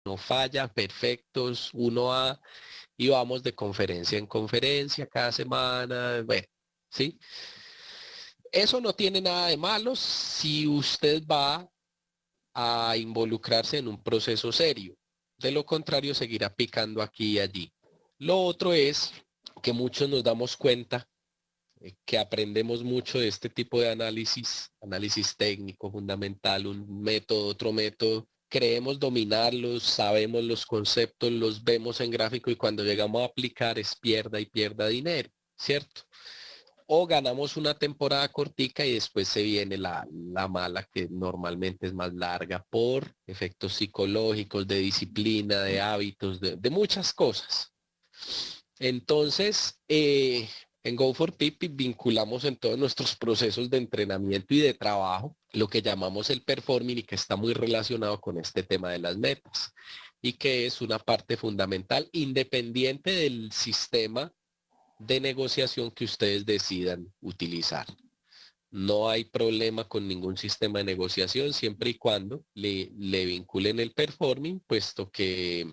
no falla, perfectos, 1A, y vamos de conferencia en conferencia cada semana, bueno, ¿sí? Eso no tiene nada de malo si usted va a involucrarse en un proceso serio. De lo contrario, seguirá picando aquí y allí. Lo otro es que muchos nos damos cuenta que aprendemos mucho de este tipo de análisis, análisis técnico, fundamental, un método, otro método. Creemos dominarlos, sabemos los conceptos, los vemos en gráfico y cuando llegamos a aplicar es pierda y pierda dinero, ¿cierto? O ganamos una temporada cortica y después se viene la mala, que normalmente es más larga por efectos psicológicos, de disciplina, de hábitos, de muchas cosas. Entonces, en Go for People vinculamos en todos nuestros procesos de entrenamiento y de trabajo lo que llamamos el performing y que está muy relacionado con este tema de las metas y que es una parte fundamental independiente del sistema de negociación que ustedes decidan utilizar. No hay problema con ningún sistema de negociación siempre y cuando le vinculen el performing, puesto que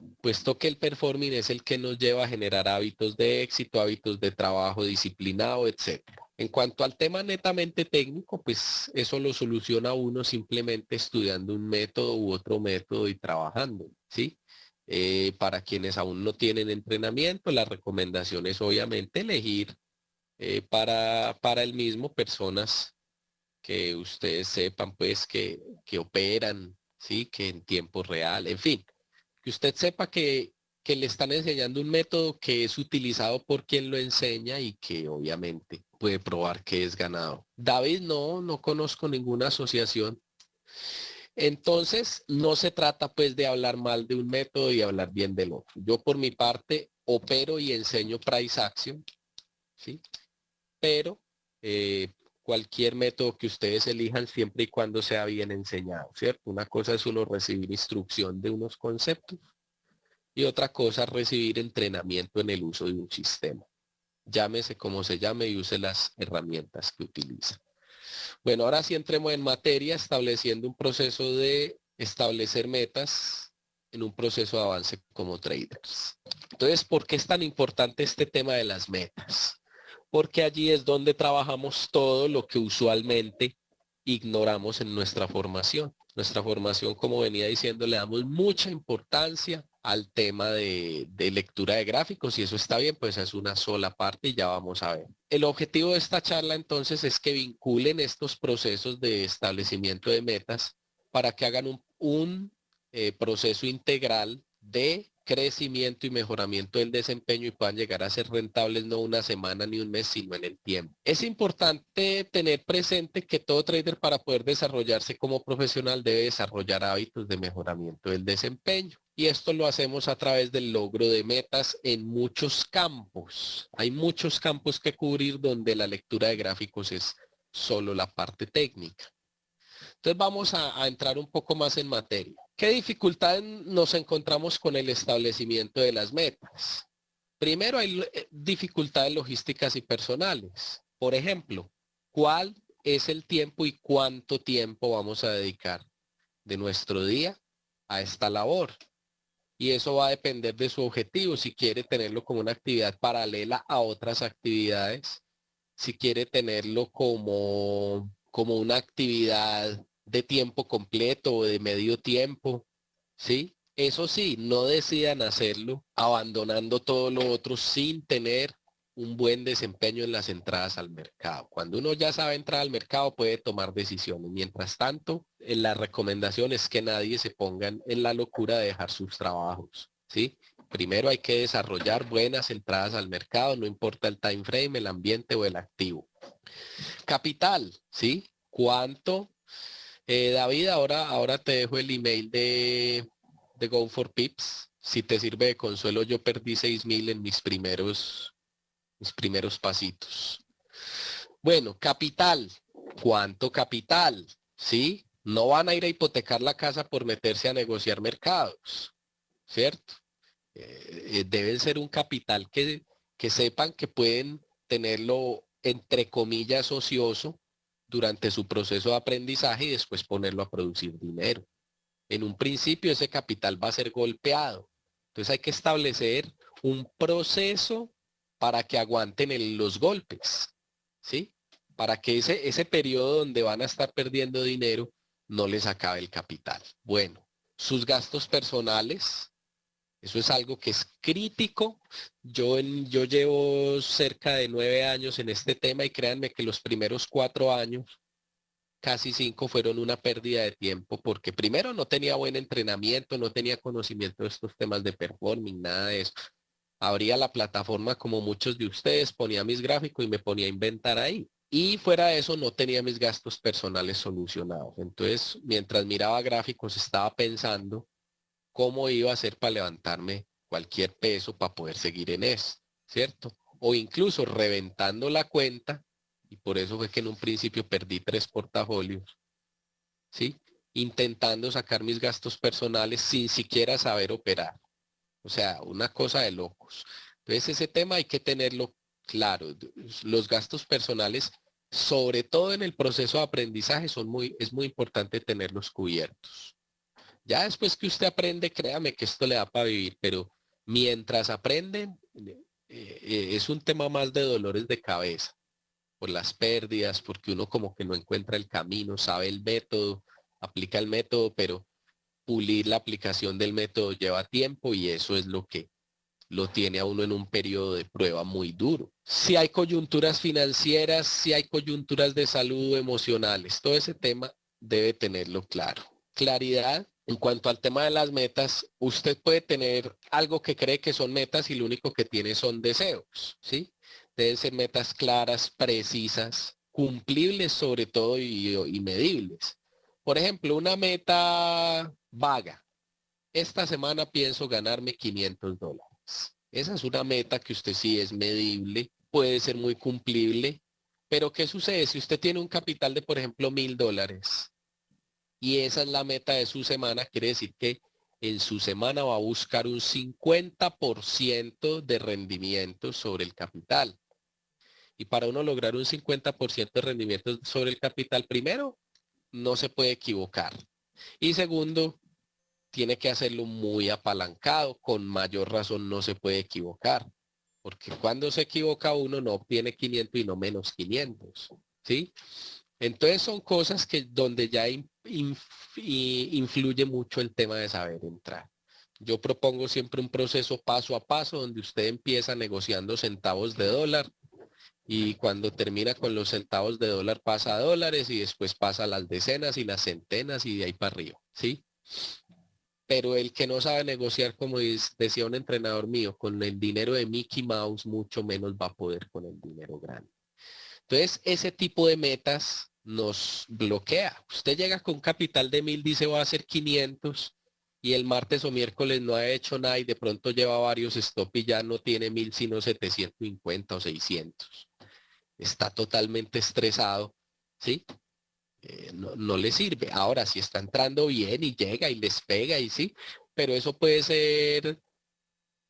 el performing es el que nos lleva a generar hábitos de éxito, hábitos de trabajo disciplinado, etcétera. En cuanto al tema netamente técnico, pues eso lo soluciona uno simplemente estudiando un método u otro método y trabajando, ¿sí? Para quienes aún no tienen entrenamiento, la recomendación es obviamente elegir para el mismo personas que ustedes sepan pues que operan, ¿sí? Que en tiempo real, en fin, que usted sepa que le están enseñando un método que es utilizado por quien lo enseña y que obviamente puede probar que es ganado. David, no conozco ninguna asociación. Entonces, no se trata pues de hablar mal de un método y hablar bien del otro. Yo por mi parte opero y enseño Price Action, ¿sí? Pero cualquier método que ustedes elijan siempre y cuando sea bien enseñado, ¿cierto? Una cosa es uno recibir instrucción de unos conceptos y otra cosa es recibir entrenamiento en el uso de un sistema. Llámese como se llame y use las herramientas que utiliza. Bueno, ahora sí entremos en materia estableciendo un proceso de establecer metas en un proceso de avance como traders. Entonces, ¿por qué es tan importante este tema de las metas? Porque allí es donde trabajamos todo lo que usualmente ignoramos en nuestra formación. Nuestra formación, como venía diciendo, le damos mucha importancia al tema de lectura de gráficos y eso está bien, pues es una sola parte y ya vamos a ver. El objetivo de esta charla entonces es que vinculen estos procesos de establecimiento de metas para que hagan un proceso integral de crecimiento y mejoramiento del desempeño y puedan llegar a ser rentables no una semana ni un mes, sino en el tiempo. Es importante tener presente que todo trader para poder desarrollarse como profesional debe desarrollar hábitos de mejoramiento del desempeño. Y esto lo hacemos a través del logro de metas en muchos campos. Hay muchos campos que cubrir donde la lectura de gráficos es solo la parte técnica. Entonces vamos a entrar un poco más en materia. ¿Qué dificultades nos encontramos con el establecimiento de las metas? Primero hay dificultades logísticas y personales. Por ejemplo, ¿cuál es el tiempo y cuánto tiempo vamos a dedicar de nuestro día a esta labor? Y eso va a depender de su objetivo, si quiere tenerlo como una actividad paralela a otras actividades, si quiere tenerlo como una actividad de tiempo completo o de medio tiempo, ¿sí? Eso sí, no decidan hacerlo abandonando todo lo otro sin tener un buen desempeño en las entradas al mercado. Cuando uno ya sabe entrar al mercado puede tomar decisiones. Mientras tanto, la recomendación es que nadie se ponga en la locura de dejar sus trabajos, ¿sí? Primero hay que desarrollar buenas entradas al mercado, no importa el time frame, el ambiente o el activo. Capital, ¿sí? ¿Cuánto? David, ahora te dejo el email de Go for Pips. Si te sirve de consuelo, yo perdí 6.000 en mis primeros pasitos. Bueno, capital. ¿Cuánto capital? ¿Sí? No van a ir a hipotecar la casa por meterse a negociar mercados, ¿cierto? Deben ser un capital que sepan que pueden tenerlo entre comillas ocioso durante su proceso de aprendizaje y después ponerlo a producir dinero. En un principio ese capital va a ser golpeado. Entonces hay que establecer un proceso para que aguanten los golpes, ¿sí? Para que ese periodo donde van a estar perdiendo dinero no les acabe el capital. Bueno, sus gastos personales, eso es algo que es crítico. Yo llevo cerca de 9 años en este tema y créanme que los primeros 4 años, casi 5, fueron una pérdida de tiempo porque primero no tenía buen entrenamiento, no tenía conocimiento de estos temas de performing, nada de eso. Abría la plataforma como muchos de ustedes, ponía mis gráficos y me ponía a inventar ahí. Y fuera de eso no tenía mis gastos personales solucionados. Entonces, mientras miraba gráficos, estaba pensando cómo iba a hacer para levantarme cualquier peso para poder seguir en eso, ¿cierto? O incluso reventando la cuenta, y por eso fue que en un principio perdí 3 portafolios, ¿sí? Intentando sacar mis gastos personales sin siquiera saber operar. O sea, una cosa de locos. Entonces ese tema hay que tenerlo claro. Los gastos personales, sobre todo en el proceso de aprendizaje, es muy importante tenerlos cubiertos. Ya después que usted aprende, créame que esto le da para vivir, pero mientras aprenden, es un tema más de dolores de cabeza, por las pérdidas, porque uno como que no encuentra el camino, sabe el método, aplica el método, pero pulir la aplicación del método lleva tiempo y eso es lo que lo tiene a uno en un periodo de prueba muy duro. Si hay coyunturas financieras, si hay coyunturas de salud emocionales, todo ese tema debe tenerlo claro. Claridad. En cuanto al tema de las metas, usted puede tener algo que cree que son metas y lo único que tiene son deseos, ¿sí? Deben ser metas claras, precisas, cumplibles sobre todo y medibles. Por ejemplo, una meta vaga. Esta semana pienso ganarme $500. Esa es una meta que usted sí es medible, puede ser muy cumplible, pero ¿qué sucede si usted tiene un capital de, por ejemplo, $1,000 y esa es la meta de su semana? Quiere decir que en su semana va a buscar un 50% de rendimiento sobre el capital. Y para uno lograr un 50% de rendimiento sobre el capital, primero, no se puede equivocar. Y segundo, tiene que hacerlo muy apalancado, con mayor razón no se puede equivocar, porque cuando se equivoca uno no obtiene 500 y no menos 500, ¿sí? Entonces son cosas que donde ya influye mucho el tema de saber entrar. Yo propongo siempre un proceso paso a paso donde usted empieza negociando centavos de dólar y cuando termina con los centavos de dólar pasa a dólares y después pasa a las decenas y las centenas y de ahí para arriba, ¿sí? Pero el que no sabe negociar, como decía un entrenador mío, con el dinero de Mickey Mouse, mucho menos va a poder con el dinero grande. Entonces, ese tipo de metas nos bloquea. Usted llega con capital de 1,000, dice va a hacer 500 y el martes o miércoles no ha hecho nada y de pronto lleva varios stop y ya no tiene 1,000 sino 750 o 600. Está totalmente estresado, ¿sí? No le sirve. Ahora, si está entrando bien y llega y les pega y sí, pero eso puede ser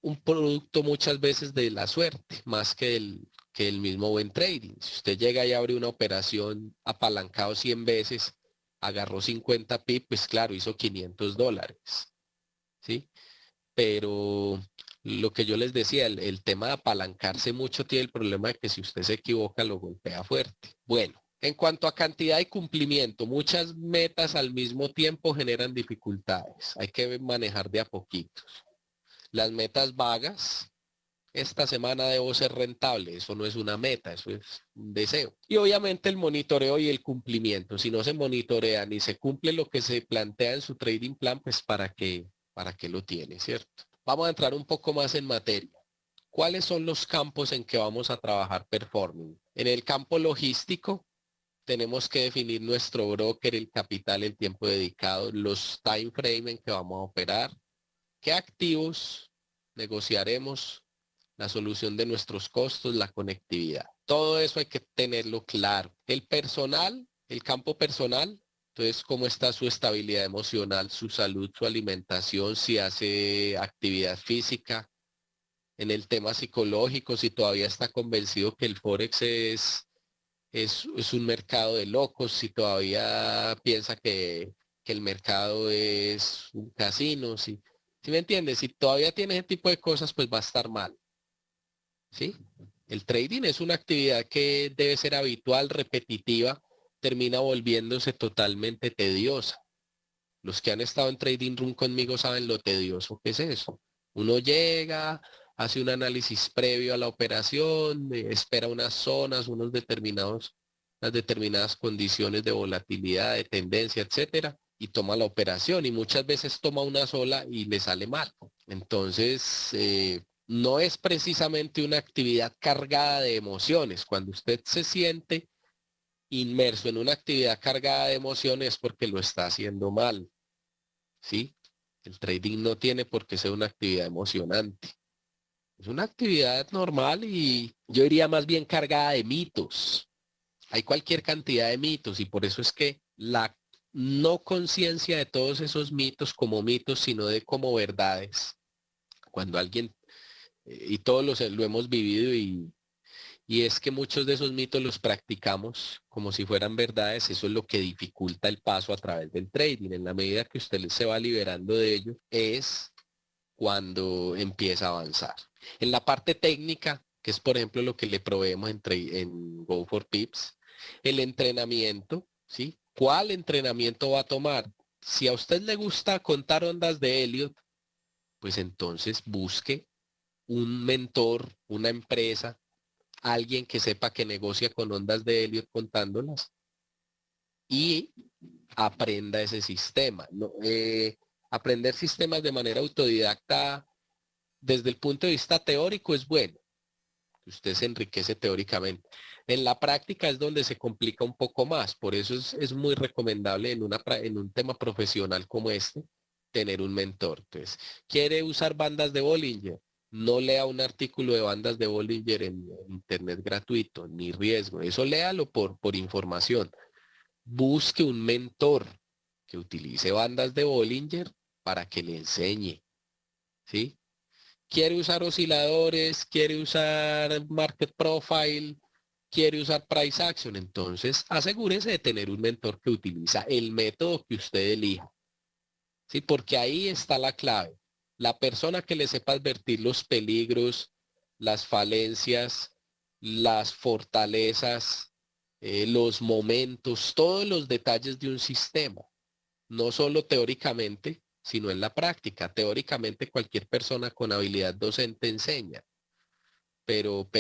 un producto muchas veces de la suerte, más que el mismo buen trading. Si usted llega y abre una operación apalancado 100 veces, agarró 50 pip, pues claro, hizo $500, ¿sí? Pero lo que yo les decía, el tema de apalancarse mucho tiene el problema de que si usted se equivoca lo golpea fuerte. Bueno, en cuanto a cantidad y cumplimiento, muchas metas al mismo tiempo generan dificultades. Hay que manejar de a poquitos. Las metas vagas, esta semana debo ser rentable, eso no es una meta, eso es un deseo. Y obviamente el monitoreo y el cumplimiento. Si no se monitorea ni se cumple lo que se plantea en su trading plan, pues para qué lo tiene, ¿cierto? Vamos a entrar un poco más en materia. ¿Cuáles son los campos en que vamos a trabajar performing? En el campo logístico, tenemos que definir nuestro broker, el capital, el tiempo dedicado, los time frame en que vamos a operar, qué activos negociaremos, la solución de nuestros costos, la conectividad. Todo eso hay que tenerlo claro. El personal, el campo personal, entonces cómo está su estabilidad emocional, su salud, su alimentación, si hace actividad física, en el tema psicológico, si todavía está convencido que el Forex es un mercado de locos, si todavía piensa que que el mercado es un casino, ¿sí me entiendes? Si todavía tiene ese tipo de cosas, pues va a estar mal, ¿sí? El trading es una actividad que debe ser habitual, repetitiva, termina volviéndose totalmente tediosa. Los que han estado en Trading Room conmigo saben lo tedioso que es eso. Uno llega, hace un análisis previo a la operación, espera unas zonas, unas determinadas condiciones de volatilidad, de tendencia, etcétera, y toma la operación. Y muchas veces toma una sola y le sale mal. Entonces, no es precisamente una actividad cargada de emociones. Cuando usted se siente inmerso en una actividad cargada de emociones porque lo está haciendo mal, ¿sí? El trading no tiene por qué ser una actividad emocionante. Es una actividad normal y yo diría más bien cargada de mitos. Hay cualquier cantidad de mitos y por eso es que la no conciencia de todos esos mitos como mitos, sino de como verdades. Cuando alguien, y todos lo hemos vivido y es que muchos de esos mitos los practicamos como si fueran verdades. Eso es lo que dificulta el paso a través del trading. En la medida que usted se va liberando de ello, es cuando empieza a avanzar. En la parte técnica, que es por ejemplo lo que le proveemos en Go for Pips, el entrenamiento, ¿sí? ¿Cuál entrenamiento va a tomar? Si a usted le gusta contar ondas de Elliot, pues entonces busque un mentor, una empresa, alguien que sepa que negocia con ondas de Elliot contándolas y aprenda ese sistema. ¿No? Aprender sistemas de manera autodidacta desde el punto de vista teórico es bueno. Usted se enriquece teóricamente. En la práctica es donde se complica un poco más. Por eso es muy recomendable en un tema profesional como este, tener un mentor. Entonces, ¿quiere usar bandas de Bollinger? No lea un artículo de bandas de Bollinger en internet gratuito, ni riesgo. Eso léalo por información. Busque un mentor que utilice bandas de Bollinger para que le enseñe, ¿sí? Quiere usar osciladores, quiere usar market profile, quiere usar price action, entonces asegúrese de tener un mentor que utiliza el método que usted elija. Sí, porque ahí está la clave. La persona que le sepa advertir los peligros, las falencias, las fortalezas, los momentos, todos los detalles de un sistema, no solo teóricamente, sino en la práctica. Teóricamente cualquier persona con habilidad docente enseña, pero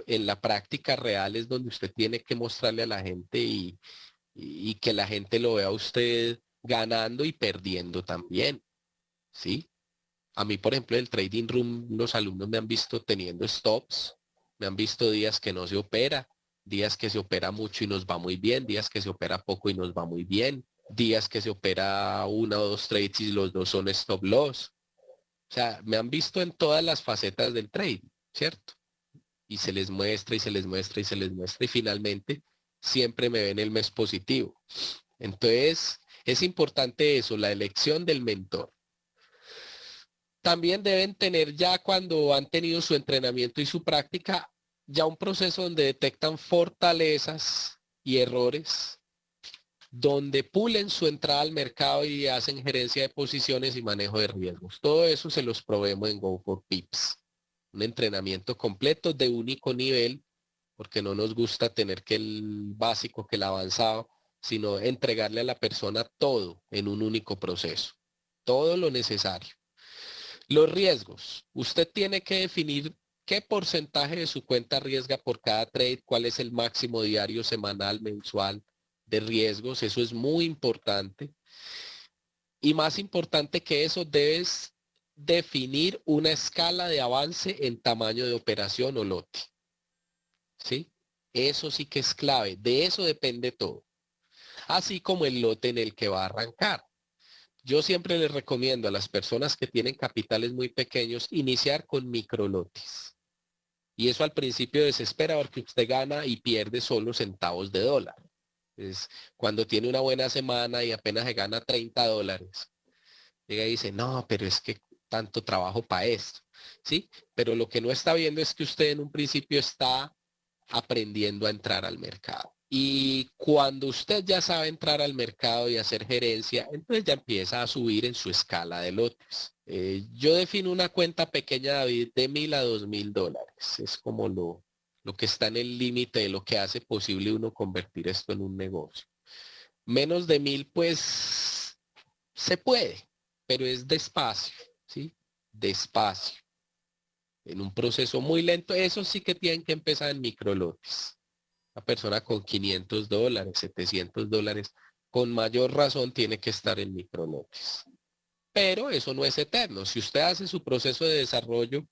en la práctica real es donde usted tiene que mostrarle a la gente y que la gente lo vea a usted ganando y perdiendo también, ¿sí? A mí, por ejemplo, en el trading room, los alumnos me han visto teniendo stops, me han visto días que no se opera, días que se opera mucho y nos va muy bien, días que se opera poco y nos va muy bien, días que se opera una o dos trades y los dos son stop loss. O sea, me han visto en todas las facetas del trade, ¿cierto? Y se les muestra y se les muestra y se les muestra y finalmente siempre me ven el mes positivo. Entonces, es importante eso, la elección del mentor. También deben tener ya cuando han tenido su entrenamiento y su práctica, ya un proceso donde detectan fortalezas y errores, donde pulen su entrada al mercado y hacen gerencia de posiciones y manejo de riesgos. Todo eso se los proveemos en Go for Pips. Un entrenamiento completo de único nivel, porque no nos gusta tener que el básico, que el avanzado, sino entregarle a la persona todo en un único proceso. Todo lo necesario. Los riesgos. Usted tiene que definir qué porcentaje de su cuenta arriesga por cada trade, cuál es el máximo diario, semanal, mensual de riesgos. Eso es muy importante. Y más importante que eso, debes definir una escala de avance en tamaño de operación o lote. ¿Sí? Eso sí que es clave. De eso depende todo. Así como el lote en el que va a arrancar. Yo siempre les recomiendo a las personas que tienen capitales muy pequeños iniciar con microlotes. Y eso al principio desespera porque usted gana y pierde solo centavos de dólar. Es cuando tiene una buena semana y apenas se gana $30. Llega y dice, no, pero es que tanto trabajo para esto. ¿Sí? Pero lo que no está viendo es que usted en un principio está aprendiendo a entrar al mercado. Y cuando usted ya sabe entrar al mercado y hacer gerencia, entonces ya empieza a subir en su escala de lotes. Yo defino una cuenta pequeña, David, de $1,000 a $2,000. Es como lo que está en el límite de lo que hace posible uno convertir esto en un negocio. Menos de 1,000, pues se puede, pero es despacio, ¿sí? Despacio. En un proceso muy lento, eso sí que tienen que empezar en microlotes. La persona con $500, $700, con mayor razón tiene que estar en microlotes. Pero eso no es eterno. Si usted hace su proceso de desarrollo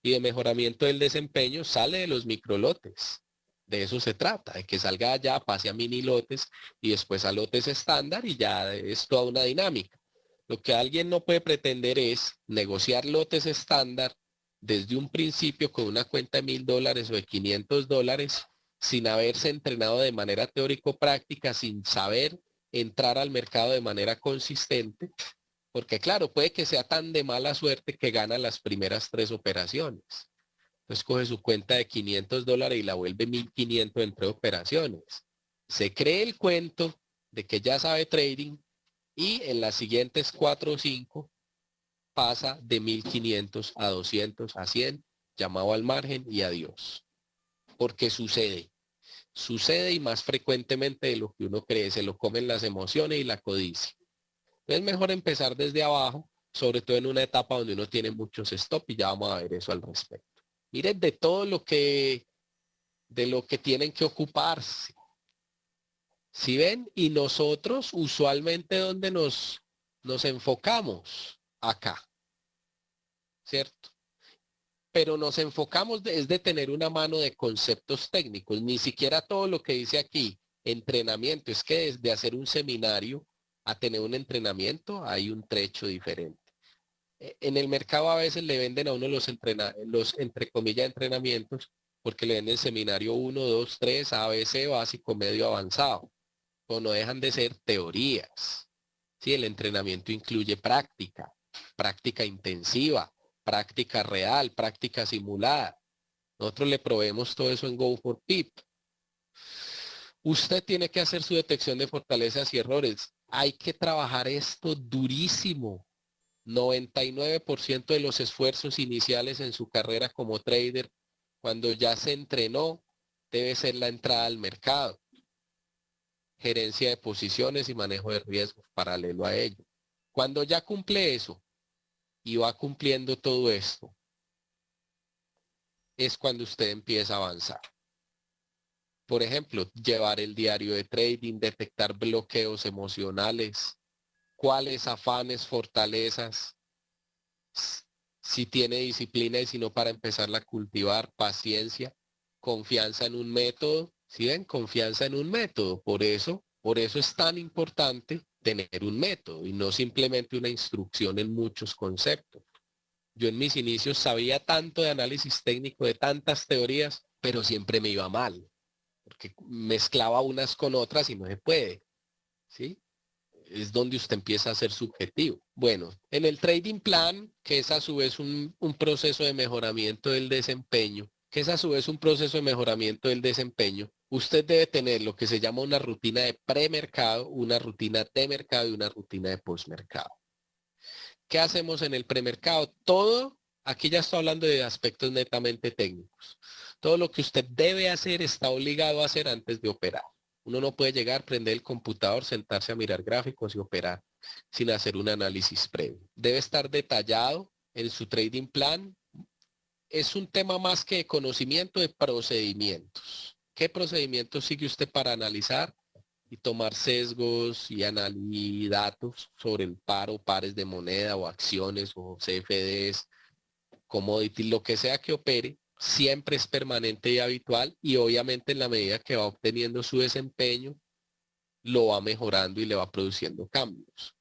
y de mejoramiento del desempeño, sale de los microlotes. De eso se trata, de que salga allá, pase a mini lotes y después a lotes estándar y ya es toda una dinámica. Lo que alguien no puede pretender es negociar lotes estándar desde un principio con una cuenta de $1,000 o de $500 sin haberse entrenado de manera teórico-práctica, sin saber entrar al mercado de manera consistente, porque claro, puede que sea tan de mala suerte que gana las primeras 3 operaciones. Entonces coge su cuenta de $500 y la vuelve 1,500 entre operaciones. Se cree el cuento de que ya sabe trading y en las siguientes 4 o 5 pasa de 1,500 a 200 a 100, llamado al margen y adiós. Porque sucede y más frecuentemente de lo que uno cree, se lo comen las emociones y la codicia. Es mejor empezar desde abajo, sobre todo en una etapa donde uno tiene muchos stop y ya vamos a ver eso al respecto. Miren de todo de lo que tienen que ocuparse. ¿Sí ven? Y nosotros usualmente donde nos enfocamos acá, ¿cierto? Pero nos enfocamos es de tener una mano de conceptos técnicos, ni siquiera todo lo que dice aquí, entrenamiento, es que desde hacer un seminario a tener un entrenamiento hay un trecho diferente. En el mercado a veces le venden a uno los entre comillas entrenamientos porque le venden seminario 1, 2, 3, ABC, básico, medio, avanzado, o no dejan de ser teorías. Sí, el entrenamiento incluye práctica, práctica intensiva, práctica real, práctica simulada. Nosotros le proveemos todo eso en Go for Pip. Usted tiene que hacer su detección de fortalezas y errores. Hay que trabajar esto durísimo. 99% de los esfuerzos iniciales en su carrera como trader, cuando ya se entrenó, debe ser la entrada al mercado, gerencia de posiciones y manejo de riesgos paralelo a ello. Cuando ya cumple eso y va cumpliendo todo esto, es cuando usted empieza a avanzar. Por ejemplo, llevar el diario de trading, detectar bloqueos emocionales, cuáles afanes, fortalezas, si tiene disciplina y si no para empezarla a cultivar, paciencia, confianza en un método, ¿sí ven? Confianza en un método. Por eso es tan importante tener un método y no simplemente una instrucción en muchos conceptos. Yo en mis inicios sabía tanto de análisis técnico, de tantas teorías, pero siempre me iba mal, porque mezclaba unas con otras y no se puede, ¿sí? Es donde usted empieza a ser subjetivo. Bueno, en el trading plan, que es a su vez un proceso de mejoramiento del desempeño, que es a su vez un proceso de mejoramiento del desempeño, usted debe tener lo que se llama una rutina de premercado, una rutina de mercado y una rutina de postmercado. ¿Qué hacemos en el premercado? Todo, aquí ya estoy hablando de aspectos netamente técnicos. Todo lo que usted debe hacer está obligado a hacer antes de operar. Uno no puede llegar, prender el computador, sentarse a mirar gráficos y operar sin hacer un análisis previo. Debe estar detallado en su trading plan. Es un tema más que de conocimiento de procedimientos. ¿Qué procedimientos sigue usted para analizar y tomar sesgos y datos sobre el par o pares de moneda o acciones o CFDs, commodities, lo que sea que opere? Siempre es permanente y habitual y obviamente en la medida que va obteniendo su desempeño, lo va mejorando y le va produciendo cambios.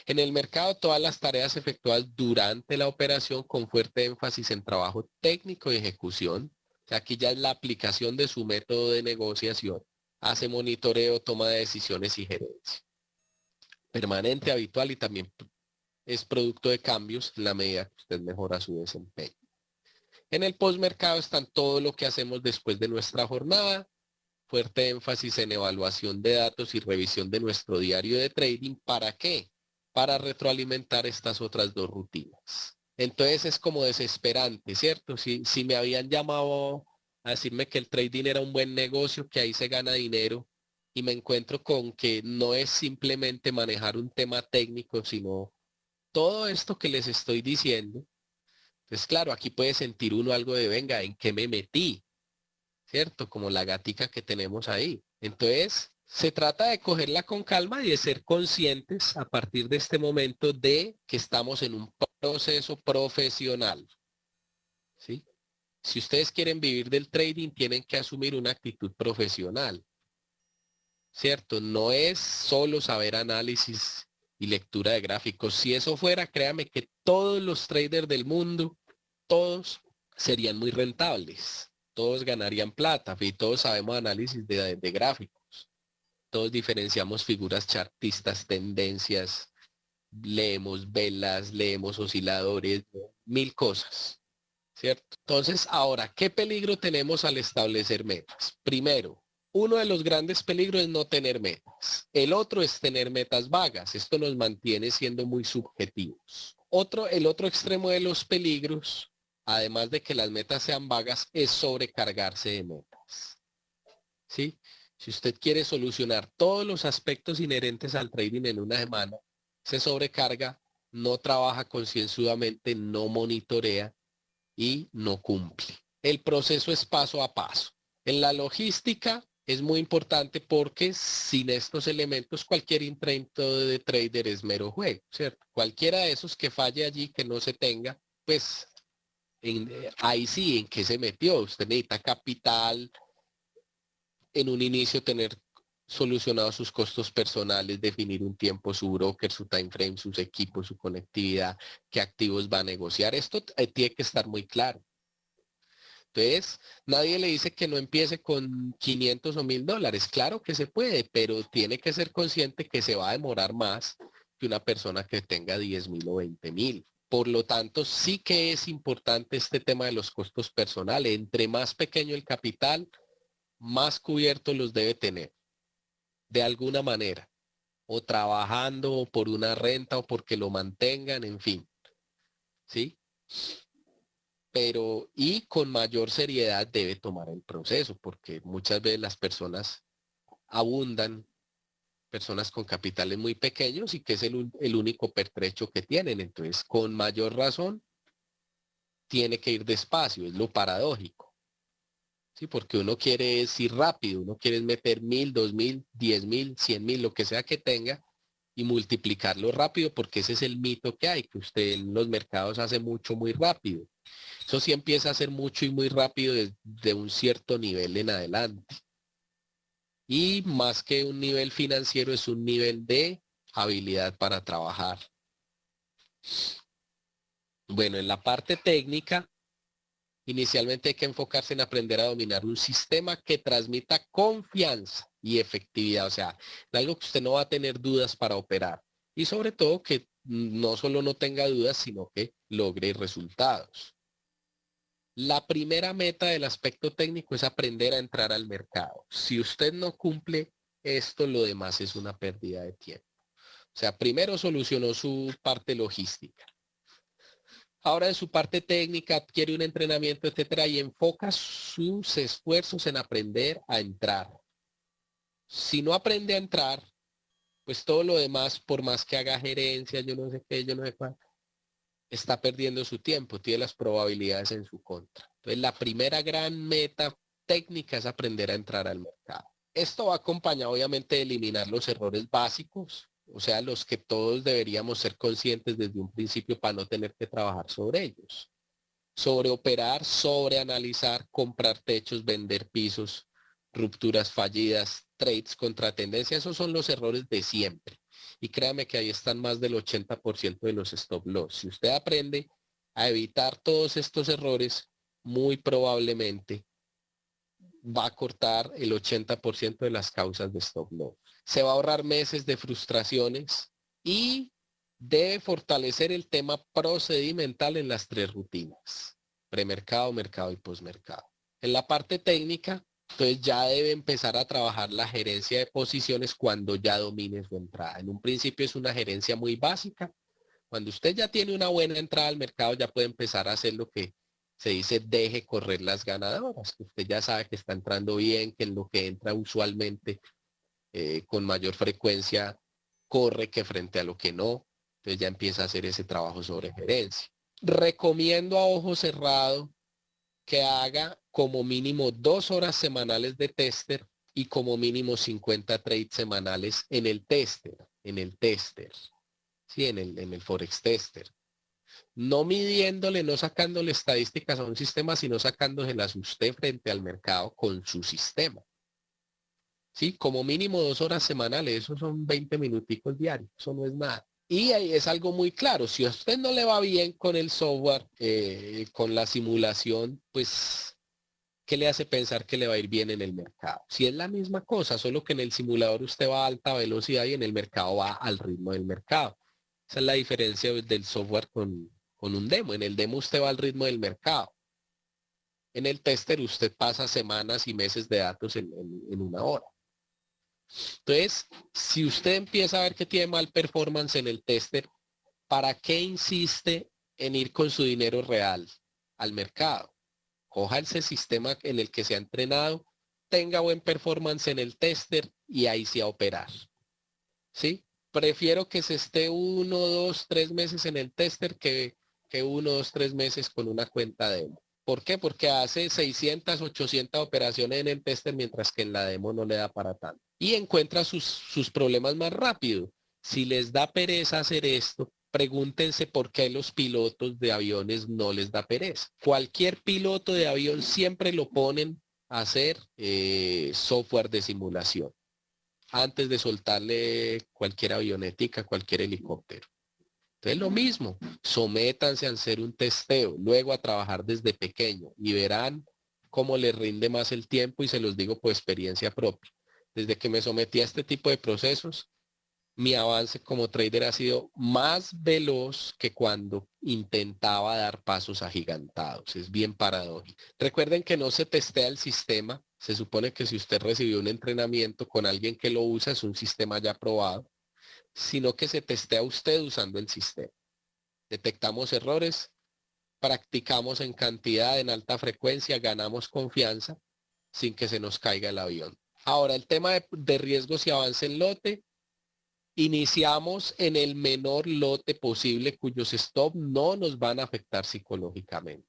En el mercado, todas las tareas efectuadas durante la operación con fuerte énfasis en trabajo técnico y ejecución. O sea, aquí ya es la aplicación de su método de negociación. Hace monitoreo, toma de decisiones y gerencia. Permanente, habitual y también es producto de cambios en la medida que usted mejora su desempeño. En el postmercado están todo lo que hacemos después de nuestra jornada, fuerte énfasis en evaluación de datos y revisión de nuestro diario de trading. ¿Para qué? Para retroalimentar estas otras dos rutinas. Entonces es como desesperante, ¿cierto? Si me habían llamado a decirme que el trading era un buen negocio, que ahí se gana dinero, y me encuentro con que no es simplemente manejar un tema técnico, sino todo esto que les estoy diciendo. Pues claro, aquí puede sentir uno algo de, venga, ¿en qué me metí? ¿Cierto? Como la gatica que tenemos ahí. Entonces, se trata de cogerla con calma y de ser conscientes a partir de este momento de que estamos en un proceso profesional. ¿Sí? Si ustedes quieren vivir del trading, tienen que asumir una actitud profesional. ¿Cierto? No es solo saber análisis y lectura de gráficos. Si eso fuera, créame que todos los traders del mundo, todos serían muy rentables. Todos ganarían plata y todos sabemos análisis de gráficos. Todos diferenciamos figuras chartistas, tendencias, leemos velas, leemos osciladores, mil cosas, ¿cierto? Entonces, ahora, ¿qué peligro tenemos al establecer metas? Primero, uno de los grandes peligros es no tener metas. El otro es tener metas vagas. Esto nos mantiene siendo muy subjetivos. El otro extremo de los peligros, además de que las metas sean vagas, es sobrecargarse de metas. ¿Sí? Si usted quiere solucionar todos los aspectos inherentes al trading en una semana, se sobrecarga, no trabaja concienzudamente, no monitorea y no cumple. El proceso es paso a paso. En la logística es muy importante porque sin estos elementos cualquier intento de trader es mero juego, ¿cierto? Cualquiera de esos que falle allí, que no se tenga, pues ahí sí, ¿en qué se metió? Usted necesita capital, en un inicio tener solucionados sus costos personales, definir un tiempo, su broker, su time frame, sus equipos, su conectividad, qué activos va a negociar. Esto tiene que estar muy claro. Entonces, nadie le dice que no empiece con 500 o $1000. Claro que se puede, pero tiene que ser consciente que se va a demorar más que una persona que tenga 10,000 o 20,000. Por lo tanto, sí que es importante este tema de los costos personales. Entre más pequeño el capital, más cubiertos los debe tener, de alguna manera, o trabajando o por una renta o porque lo mantengan, en fin, ¿sí? Pero y con mayor seriedad debe tomar el proceso, porque muchas veces las personas abundan, personas con capitales muy pequeños y que es el único pertrecho que tienen. Entonces, con mayor razón, tiene que ir despacio, es lo paradójico. Sí, porque uno quiere ir rápido, uno quiere meter 1000, 2000, 10,000, 100,000, lo que sea que tenga y multiplicarlo rápido porque ese es el mito que hay, que usted en los mercados hace mucho muy rápido. Eso sí empieza a ser mucho y muy rápido desde un cierto nivel en adelante. Y más que un nivel financiero es un nivel de habilidad para trabajar. Bueno, en la parte técnica, inicialmente hay que enfocarse en aprender a dominar un sistema que transmita confianza y efectividad, o sea, algo que usted no va a tener dudas para operar. Y sobre todo que no solo no tenga dudas, sino que logre resultados. La primera meta del aspecto técnico es aprender a entrar al mercado. Si usted no cumple esto, lo demás es una pérdida de tiempo. O sea, primero solucionó su parte logística. Ahora en su parte técnica adquiere un entrenamiento, etcétera, y enfoca sus esfuerzos en aprender a entrar. Si no aprende a entrar, pues todo lo demás, por más que haga gerencia, yo no sé qué, yo no sé cuál, está perdiendo su tiempo, tiene las probabilidades en su contra. Entonces, la primera gran meta técnica es aprender a entrar al mercado. Esto va acompañado, obviamente, de eliminar los errores básicos, o sea, los que todos deberíamos ser conscientes desde un principio para no tener que trabajar sobre ellos. Sobre operar, sobre analizar, comprar techos, vender pisos, rupturas fallidas, trades contra tendencia, esos son los errores de siempre. Y créame que ahí están más del 80% de los stop loss. Si usted aprende a evitar todos estos errores, muy probablemente va a cortar el 80% de las causas de stop loss. Se va a ahorrar meses de frustraciones y debe fortalecer el tema procedimental en las tres rutinas: premercado, mercado y posmercado. En la parte técnica, Entonces ya debe empezar a trabajar la gerencia de posiciones cuando ya domine su entrada. En un principio es una gerencia muy básica. Cuando usted ya tiene una buena entrada al mercado, ya puede empezar a hacer lo que se dice, deje correr las ganadoras. Que usted ya sabe que está entrando bien, que en lo que entra usualmente con mayor frecuencia corre que frente a lo que no. Entonces ya empieza a hacer ese trabajo sobre gerencia. Recomiendo a ojo cerrado que haga como mínimo 2 horas semanales de tester y como mínimo 50 trades semanales en el tester, sí, en el Forex Tester. No midiéndole, no sacándole estadísticas a un sistema, sino sacándoselas usted frente al mercado con su sistema. Sí, como mínimo 2 horas semanales, eso son 20 minuticos diarios, eso no es nada. Y ahí es algo muy claro, si a usted no le va bien con el software, con la simulación, pues, ¿qué le hace pensar que le va a ir bien en el mercado? Si es la misma cosa, solo que en el simulador usted va a alta velocidad y en el mercado va al ritmo del mercado. Esa es la diferencia del software con un demo. En el demo usted va al ritmo del mercado. En el tester usted pasa semanas y meses de datos en una hora. Entonces, si usted empieza a ver que tiene mal performance en el tester, ¿para qué insiste en ir con su dinero real al mercado? Coja ese sistema en el que se ha entrenado, tenga buen performance en el tester y ahí sí a operar. ¿Sí? Prefiero que se esté 1, 2, 3 meses en el tester que 1, 2, 3 meses con una cuenta demo. ¿Por qué? Porque hace 600, 800 operaciones en el tester, mientras que en la demo no le da para tanto. Y encuentra sus problemas más rápido. Si les da pereza hacer esto, pregúntense por qué los pilotos de aviones no les da pereza. Cualquier piloto de avión siempre lo ponen a hacer software de simulación antes de soltarle cualquier avionética, cualquier helicóptero. Entonces lo mismo, sométanse a hacer un testeo, luego a trabajar desde pequeño y verán cómo les rinde más el tiempo y se los digo por experiencia propia. Desde que me sometí a este tipo de procesos, mi avance como trader ha sido más veloz que cuando intentaba dar pasos agigantados. Es bien paradójico. Recuerden que no se testea el sistema. Se supone que si usted recibió un entrenamiento con alguien que lo usa, es un sistema ya probado, sino que se testea usted usando el sistema. Detectamos errores, practicamos en cantidad, en alta frecuencia, ganamos confianza sin que se nos caiga el avión. Ahora, el tema de riesgos y avance en lote. Iniciamos en el menor lote posible cuyos stop no nos van a afectar psicológicamente.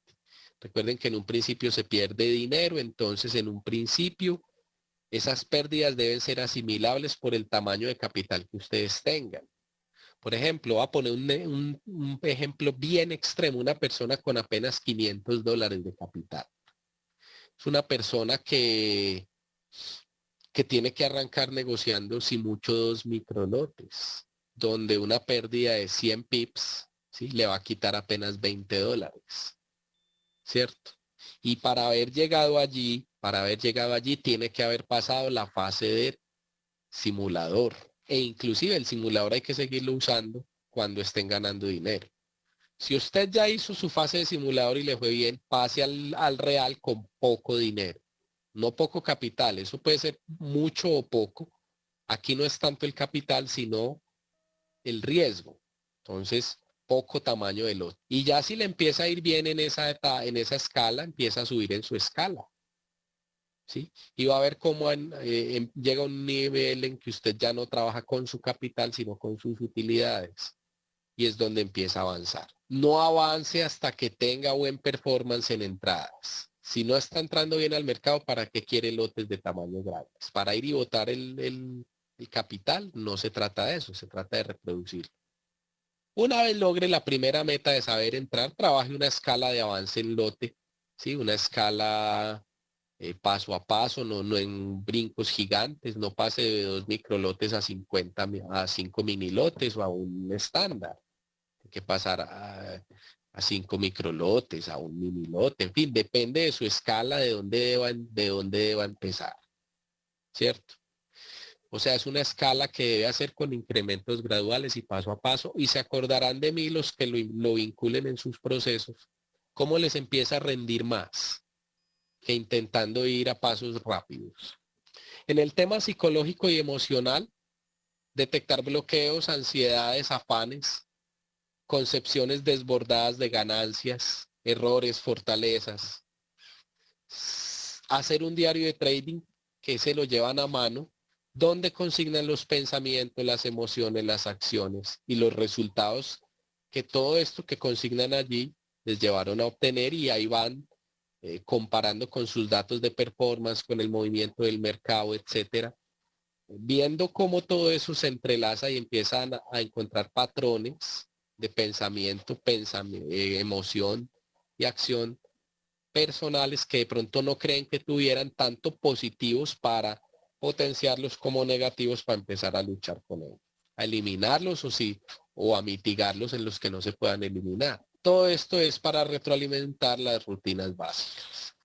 Recuerden que en un principio se pierde dinero, entonces en un principio esas pérdidas deben ser asimilables por el tamaño de capital que ustedes tengan. Por ejemplo, voy a poner un ejemplo bien extremo, una persona con apenas $500 de capital. Es una persona que tiene que arrancar negociando si mucho 2 microlotes, donde una pérdida de 100 pips, ¿sí? Le va a quitar apenas $20, ¿cierto? Y para haber llegado allí, tiene que haber pasado la fase de simulador. E inclusive el simulador hay que seguirlo usando cuando estén ganando dinero. Si usted ya hizo su fase de simulador y le fue bien, pase al real con poco dinero. No poco capital, eso puede ser mucho o poco. Aquí no es tanto el capital, sino el riesgo. Entonces, poco tamaño de lote. Y ya si le empieza a ir bien en esa escala, empieza a subir en su escala. ¿Sí? Y va a ver cómo llega un nivel en que usted ya no trabaja con su capital, sino con sus utilidades. Y es donde empieza a avanzar. No avance hasta que tenga buen performance en entradas. Si no está entrando bien al mercado, ¿para qué quiere lotes de tamaño grandes? Para ir y botar el capital, no se trata de eso, se trata de reproducir. Una vez logre la primera meta de saber entrar, trabaje una escala de avance en lote, ¿sí? Una escala paso a paso, no en brincos gigantes, no pase de 2 microlotes a 50, a 5 minilotes o a un estándar. Hay que pasar a 5 microlotes, a un minilote, en fin, depende de su escala, de dónde deba empezar, ¿cierto? O sea, es una escala que debe hacer con incrementos graduales y paso a paso, y se acordarán de mí los que lo vinculen en sus procesos, cómo les empieza a rendir más. que intentando ir a pasos rápidos. En el tema psicológico y emocional, detectar bloqueos, ansiedades, afanes, concepciones desbordadas de ganancias, errores, fortalezas. Hacer un diario de trading que se lo llevan a mano, donde consignan los pensamientos, las emociones, las acciones y los resultados que todo esto que consignan allí les llevaron a obtener, y ahí van comparando con sus datos de performance, con el movimiento del mercado, etcétera, viendo cómo todo eso se entrelaza y empiezan a encontrar patrones de pensamiento, emoción y acción personales que de pronto no creen que tuvieran tanto positivos para potenciarlos como negativos, para empezar a luchar con ellos, a eliminarlos o a mitigarlos en los que no se puedan eliminar. Todo esto es para retroalimentar las rutinas básicas.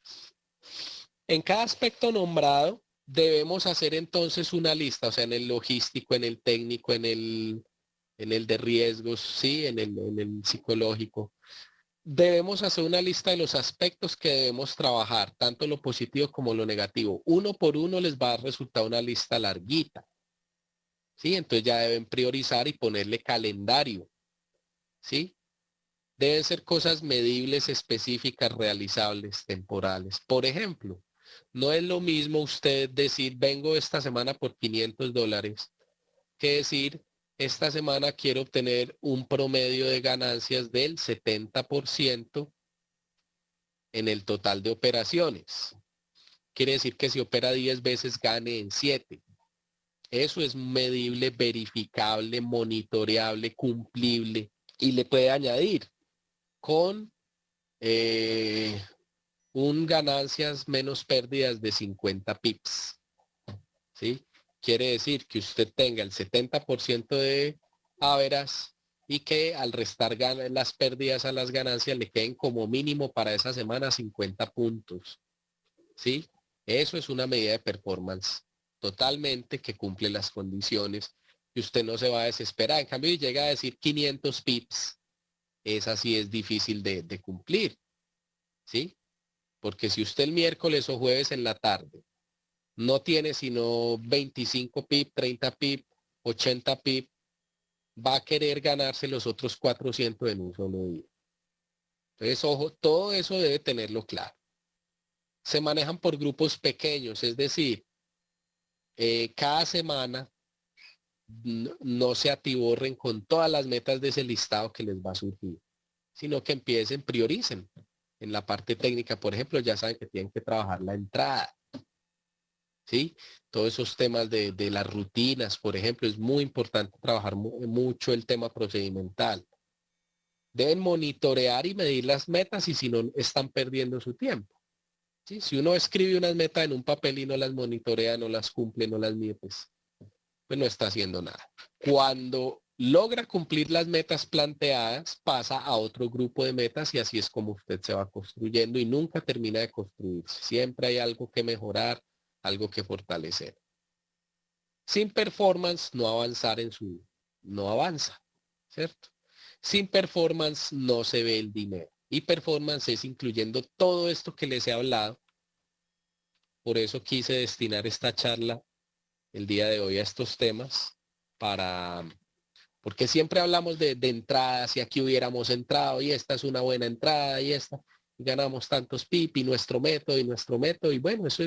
En cada aspecto nombrado debemos hacer entonces una lista, o sea, en el logístico, en el técnico, en el de riesgos, sí, en el psicológico. Debemos hacer una lista de los aspectos que debemos trabajar, tanto lo positivo como lo negativo. Uno por uno les va a resultar una lista larguita, ¿sí? Entonces ya deben priorizar y ponerle calendario, ¿sí? Deben ser cosas medibles, específicas, realizables, temporales. Por ejemplo, no es lo mismo usted decir, vengo esta semana por $500, que decir, esta semana quiero obtener un promedio de ganancias del 70% en el total de operaciones. Quiere decir que si opera 10 veces, gane en 7. Eso es medible, verificable, monitoreable, cumplible, y le puede añadir con eh, un ganancias menos pérdidas de 50 pips. ¿Sí? Quiere decir que usted tenga el 70% de averas y que al restar las pérdidas a las ganancias le queden como mínimo para esa semana 50 puntos. ¿Sí? Eso es una medida de performance totalmente que cumple las condiciones y usted no se va a desesperar. En cambio, si llega a decir 500 pips, esa sí es difícil de cumplir. ¿Sí? Porque si usted el miércoles o jueves en la tarde no tiene sino 25 pip, 30 pip, 80 pip, va a querer ganarse los otros 400 en un solo día. Entonces, ojo, todo eso debe tenerlo claro. Se manejan por grupos pequeños, es decir, cada semana no se atiborren con todas las metas de ese listado que les va a surgir, sino que empiecen, prioricen. En la parte técnica, por ejemplo, ya saben que tienen que trabajar la entrada, ¿sí? Todos esos temas de las rutinas, por ejemplo, es muy importante trabajar mucho el tema procedimental. Deben monitorear y medir las metas y si no, están perdiendo su tiempo. ¿Sí? Si uno escribe unas metas en un papel y no las monitorea, no las cumple, no las mide, pues no está haciendo nada. Cuando logra cumplir las metas planteadas, pasa a otro grupo de metas y así es como usted se va construyendo y nunca termina de construirse. Siempre hay algo que mejorar, algo que fortalecer. Sin performance, no avanzar no avanza, ¿cierto? Sin performance no se ve el dinero. Y performance es incluyendo todo esto que les he hablado. Por eso quise destinar esta charla el día de hoy a estos temas porque siempre hablamos de entradas y aquí hubiéramos entrado y esta es una buena entrada y esta, y ganamos tantos pip y nuestro método y bueno, eso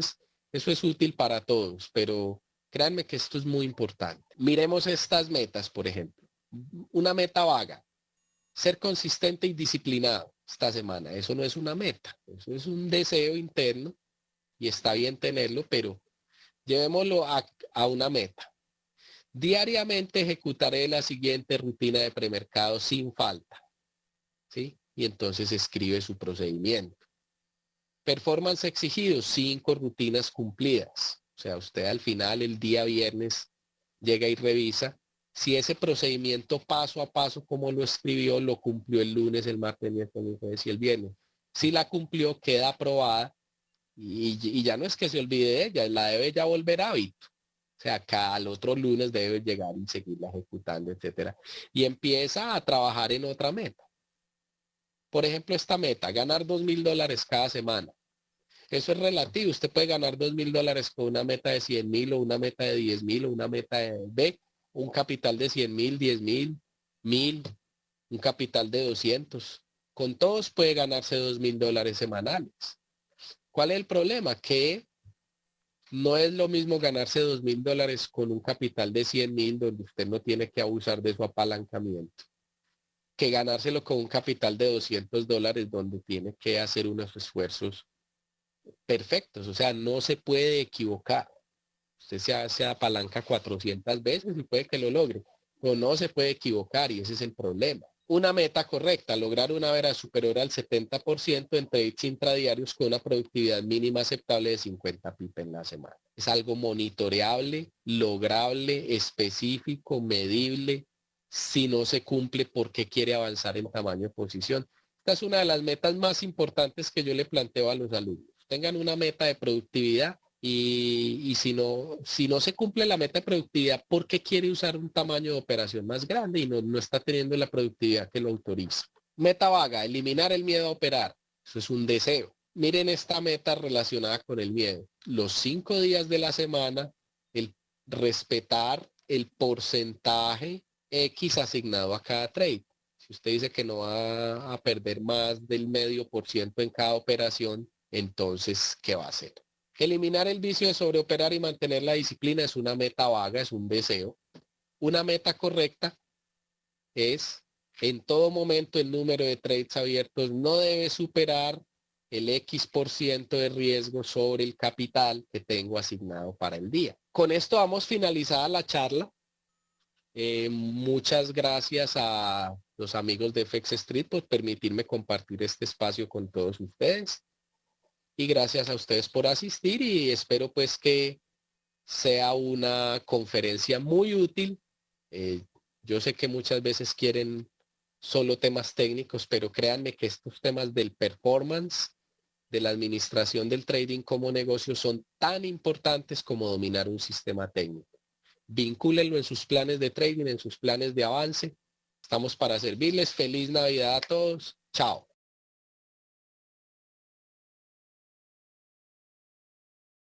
es útil para todos, pero créanme que esto es muy importante. Miremos estas metas, por ejemplo. Una meta vaga, ser consistente y disciplinado esta semana. Eso no es una meta, eso es un deseo interno y está bien tenerlo, pero llevémoslo a una meta. Diariamente ejecutaré la siguiente rutina de premercado sin falta, ¿sí? Y entonces escribe su procedimiento. Performance exigido, 5 rutinas cumplidas. O sea, usted al final, el día viernes, llega y revisa si ese procedimiento paso a paso, como lo escribió, lo cumplió el lunes, el martes, el miércoles, el jueves y el viernes. Si la cumplió, queda aprobada y ya no es que se olvide de ella, la debe ya volver hábito. O sea, cada al otro lunes debe llegar y seguirla ejecutando, etcétera. Y empieza a trabajar en otra meta. Por ejemplo, esta meta, ganar $2,000 cada semana. Eso es relativo. Usted puede ganar $2.000 con una meta de 100.000 o una meta de 10.000 o una meta de B, un capital de 100.000, 10.000, 1.000, un capital de 200. Con todos puede ganarse $2.000 semanales. ¿Cuál es el problema? Que no es lo mismo ganarse $2.000 con un capital de 100.000 donde usted no tiene que abusar de su apalancamiento, que ganárselo con un capital de $200 donde tiene que hacer unos esfuerzos perfectos. O sea, no se puede equivocar. Usted se apalanca 400 veces y puede que lo logre, pero no se puede equivocar y ese es el problema. Una meta correcta, lograr una vera superior al 70% en trades intradiarios con una productividad mínima aceptable de 50 pip en la semana. Es algo monitoreable, lograble, específico, medible. Si no se cumple, ¿por qué quiere avanzar en tamaño de posición? Esta es una de las metas más importantes que yo le planteo a los alumnos. Tengan una meta de productividad y si no se cumple la meta de productividad, ¿por qué quiere usar un tamaño de operación más grande y no está teniendo la productividad que lo autoriza? Meta vaga, eliminar el miedo a operar. Eso es un deseo. Miren esta meta relacionada con el miedo. Los 5 días de la semana, el respetar el porcentaje X asignado a cada trade. Si usted dice que no va a perder más del 0,5% en cada operación, entonces, ¿qué va a hacer? Eliminar el vicio de sobreoperar y mantener la disciplina es una meta vaga, es un deseo. Una meta correcta es, en todo momento, el número de trades abiertos no debe superar el X% de riesgo sobre el capital que tengo asignado para el día. Con esto vamos finalizada la charla. Muchas gracias a los amigos de FX Street por permitirme compartir este espacio con todos ustedes. Y gracias a ustedes por asistir y espero pues que sea una conferencia muy útil. Eh, yo sé que muchas veces quieren solo temas técnicos, pero créanme que estos temas del performance, de la administración del trading como negocio son tan importantes como dominar un sistema técnico. Vincúlenlo en sus planes de trading, en sus planes de avance. Estamos para servirles. Feliz Navidad a todos. Chao.